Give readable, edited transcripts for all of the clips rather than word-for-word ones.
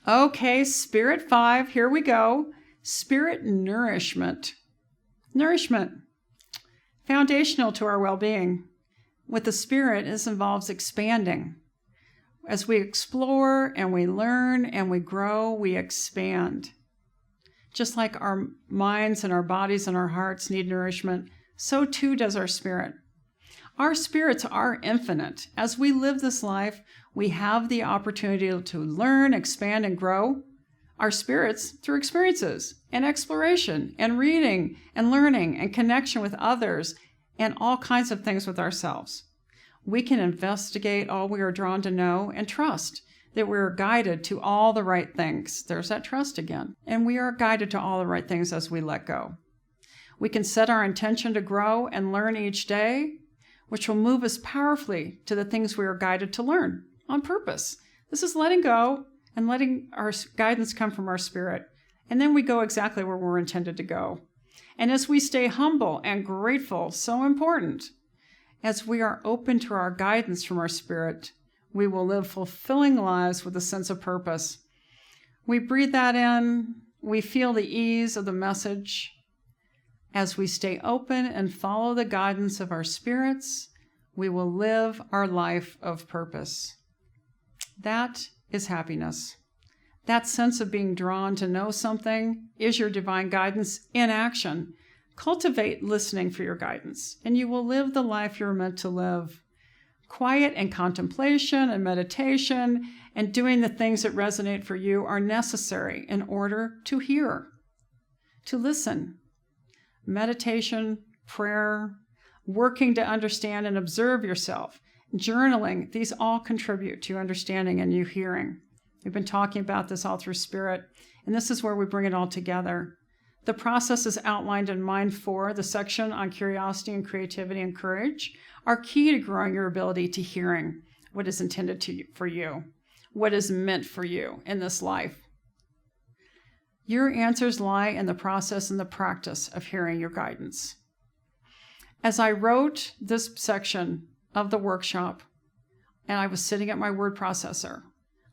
Okay, Spirit 5, here we go. Spirit nourishment. Nourishment, foundational to our well-being. With the Spirit, this involves expanding. As we explore and we learn and we grow, we expand. Just like our minds and our bodies and our hearts need nourishment, so too does our spirit. Our spirits are infinite. As we live this life, we have the opportunity to learn, expand, and grow our spirits through experiences and exploration and reading and learning and connection with others and all kinds of things with ourselves. We can investigate all we are drawn to know and trust that we are guided to all the right things. There's that trust again. And we are guided to all the right things as we let go. We can set our intention to grow and learn each day, which will move us powerfully to the things we are guided to learn on purpose. This is letting go and letting our guidance come from our spirit. And then we go exactly where we're intended to go. And as we stay humble and grateful, so important, as we are open to our guidance from our spirit, we will live fulfilling lives with a sense of purpose. We breathe that in. We feel the ease of the message. As we stay open and follow the guidance of our spirits, we will live our life of purpose. That is happiness. That sense of being drawn to know something is your divine guidance in action. Cultivate listening for your guidance, and you will live the life you're meant to live. Quiet and contemplation and meditation and doing the things that resonate for you are necessary in order to hear, to listen. Meditation, prayer, working to understand and observe yourself, journaling, these all contribute to understanding and you hearing. We've been talking about this all through Spirit, and this is where we bring it all together. The process is outlined in Mind 4, the section on curiosity and creativity and courage, are key to growing your ability to hearing what is intended for you, what is meant for you in this life. Your answers lie in the process and the practice of hearing your guidance. As I wrote this section of the workshop, and I was sitting at my word processor,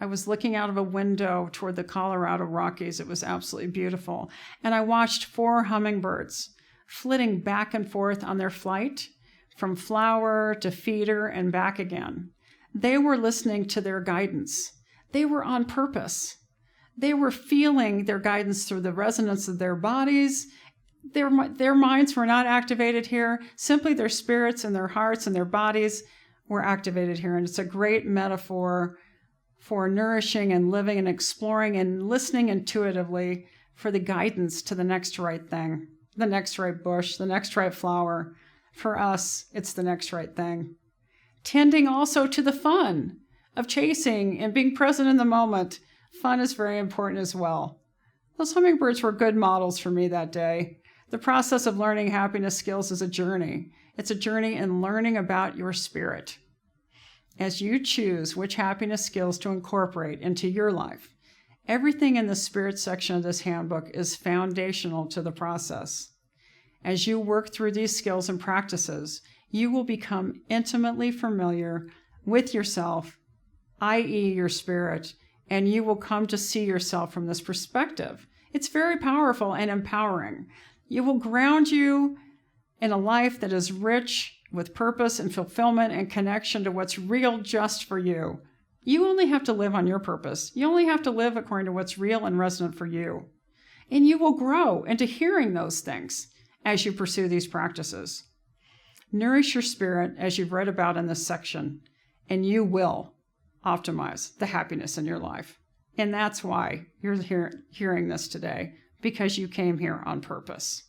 I was looking out of a window toward the Colorado Rockies. It was absolutely beautiful. And I watched 4 hummingbirds flitting back and forth on their flight from flower to feeder and back again. They were listening to their guidance. They were on purpose. They were feeling their guidance through the resonance of their bodies. Their minds were not activated here. Simply their spirits and their hearts and their bodies were activated here. And it's a great metaphor for nourishing and living and exploring and listening intuitively for the guidance to the next right thing, the next right bush, the next right flower. For us, it's the next right thing. Tending also to the fun of chasing and being present in the moment. Fun is very important as well. Those hummingbirds were good models for me that day. The process of learning happiness skills is a journey. It's a journey in learning about your spirit. As you choose which happiness skills to incorporate into your life, everything in the spirit section of this handbook is foundational to the process. As you work through these skills and practices, you will become intimately familiar with yourself, i.e. your spirit, and you will come to see yourself from this perspective. It's very powerful and empowering. It will ground you in a life that is rich with purpose and fulfillment and connection to what's real just for you. You only have to live on your purpose. You only have to live according to what's real and resonant for you. And you will grow into hearing those things as you pursue these practices. Nourish your spirit, as you've read about in this section, and you will optimize the happiness in your life. And that's why you're hearing this today, because you came here on purpose.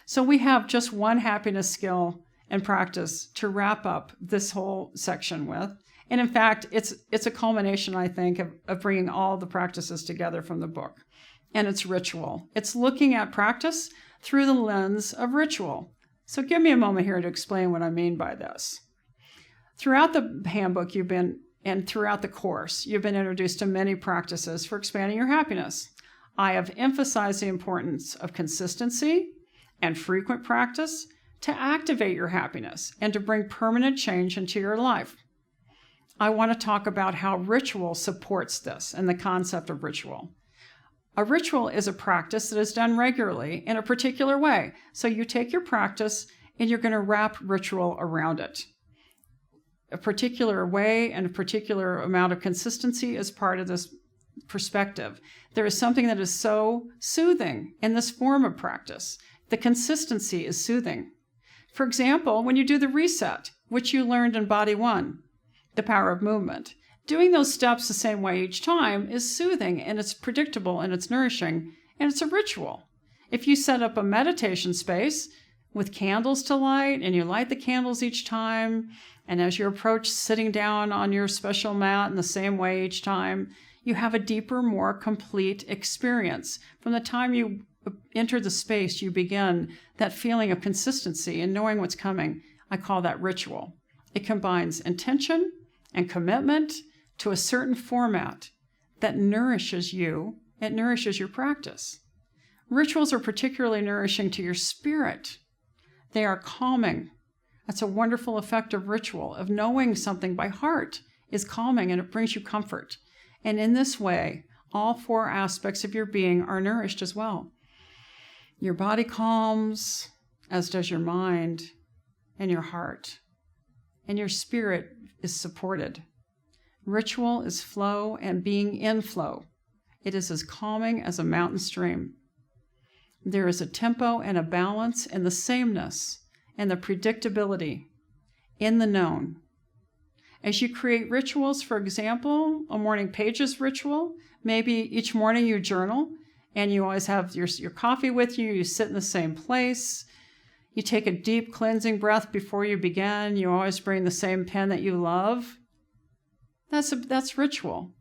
So we have just one happiness skill and practice to wrap up this whole section with. And in fact, it's a culmination, I think, of bringing all the practices together from the book. And it's ritual. It's looking at practice through the lens of ritual. So give me a moment here to explain what I mean by this. Throughout the handbook, and throughout the course, you've been introduced to many practices for expanding your happiness. I have emphasized the importance of consistency and frequent practice to activate your happiness and to bring permanent change into your life. I want to talk about how ritual supports this and the concept of ritual. A ritual is a practice that is done regularly in a particular way. So you take your practice and you're going to wrap ritual around it. A particular way and a particular amount of consistency is part of this perspective. There is something that is so soothing in this form of practice. The consistency is soothing. For example, when you do the reset, which you learned in Body 1, the power of movement, doing those steps the same way each time is soothing, and it's predictable, and it's nourishing, and it's a ritual. If you set up a meditation space with candles to light, and you light the candles each time, and as you approach sitting down on your special mat in the same way each time, you have a deeper, more complete experience. From the time you enter the space, you begin that feeling of consistency and knowing what's coming. I call that ritual. It combines intention and commitment to a certain format that nourishes you. It nourishes your practice. Rituals are particularly nourishing to your spirit. They are calming. That's a wonderful effect of ritual, of knowing something by heart is calming, and it brings you comfort. And in this way, all 4 aspects of your being are nourished as well. Your body calms, as does your mind and your heart. And your spirit is supported. Ritual is flow and being in flow. It is as calming as a mountain stream. There is a tempo and a balance and the sameness and the predictability in the known. As you create rituals, for example, a morning pages ritual, maybe each morning you journal and you always have your coffee with you, you sit in the same place, you take a deep cleansing breath before you begin, you always bring the same pen that you love. That's ritual.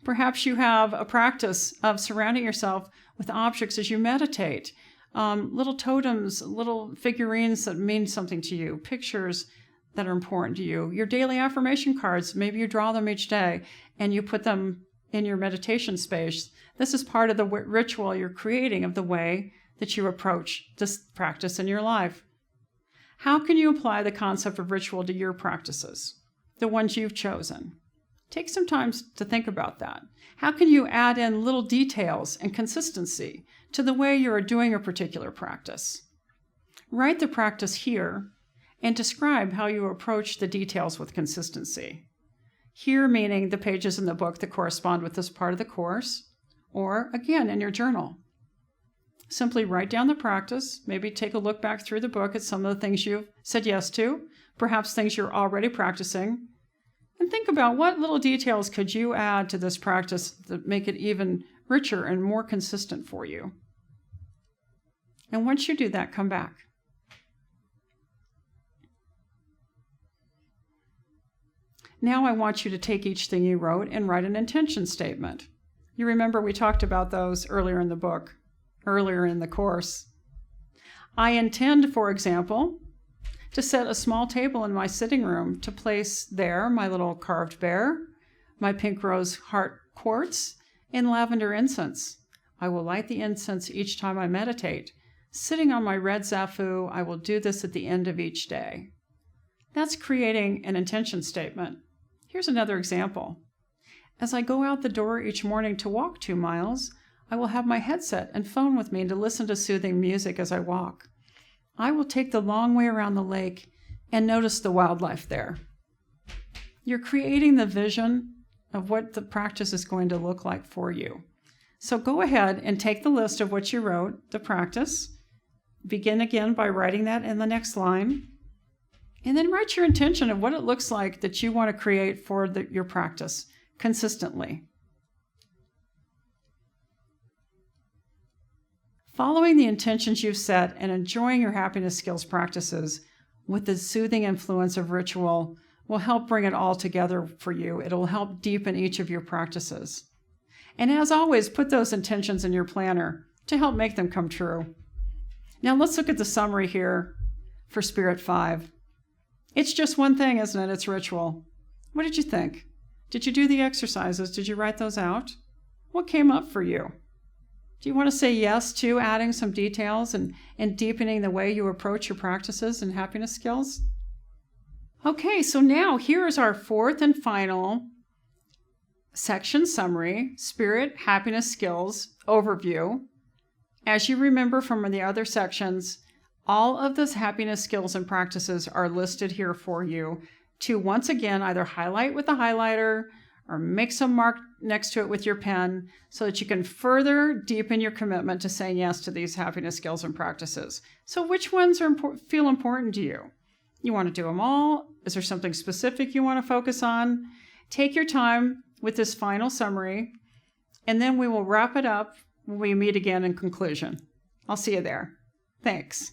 Perhaps you have a practice of surrounding yourself with objects as you meditate, little totems, little figurines that mean something to you, pictures that are important to you, your daily affirmation cards. Maybe you draw them each day and you put them in your meditation space. This is part of the ritual you're creating of the way that you approach this practice in your life. How can you apply the concept of ritual to your practices, the ones you've chosen? Take some time to think about that. How can you add in little details and consistency to the way you are doing a particular practice? Write the practice here and describe how you approach the details with consistency. Here meaning the pages in the book that correspond with this part of the course, or again in your journal. Simply write down the practice, maybe take a look back through the book at some of the things you've said yes to, perhaps things you're already practicing, and think about what little details could you add to this practice that make it even richer and more consistent for you. And once you do that, come back. Now I want you to take each thing you wrote and write an intention statement. You remember we talked about those earlier in the book, earlier in the course. I intend, for example, to set a small table in my sitting room to place there my little carved bear, my pink rose heart quartz, and lavender incense. I will light the incense each time I meditate. Sitting on my red zafu, I will do this at the end of each day. That's creating an intention statement. Here's another example. As I go out the door each morning to walk 2 miles, I will have my headset and phone with me to listen to soothing music as I walk. I will take the long way around the lake and notice the wildlife there. You're creating the vision of what the practice is going to look like for you. So go ahead and take the list of what you wrote, the practice. Begin again by writing that in the next line. And then write your intention of what it looks like that you want to create for your practice consistently. Following the intentions you've set and enjoying your happiness skills practices with the soothing influence of ritual will help bring it all together for you. It'll help deepen each of your practices. And as always, put those intentions in your planner to help make them come true. Now let's look at the summary here for Spirit 5. It's just one thing, isn't it? It's ritual. What did you think? Did you do the exercises? Did you write those out? What came up for you? Do you want to say yes to adding some details and deepening the way you approach your practices and happiness skills? Okay, so now here is our fourth and final section summary, Spirit, Happiness, Skills, Overview. As you remember from the other sections, all of those happiness skills and practices are listed here for you to once again either highlight with a highlighter or make some mark next to it with your pen so that you can further deepen your commitment to saying yes to these happiness skills and practices. So which ones feel important to you? You want to do them all? Is there something specific you want to focus on? Take your time with this final summary, and then we will wrap it up when we meet again in conclusion. I'll see you there. Thanks.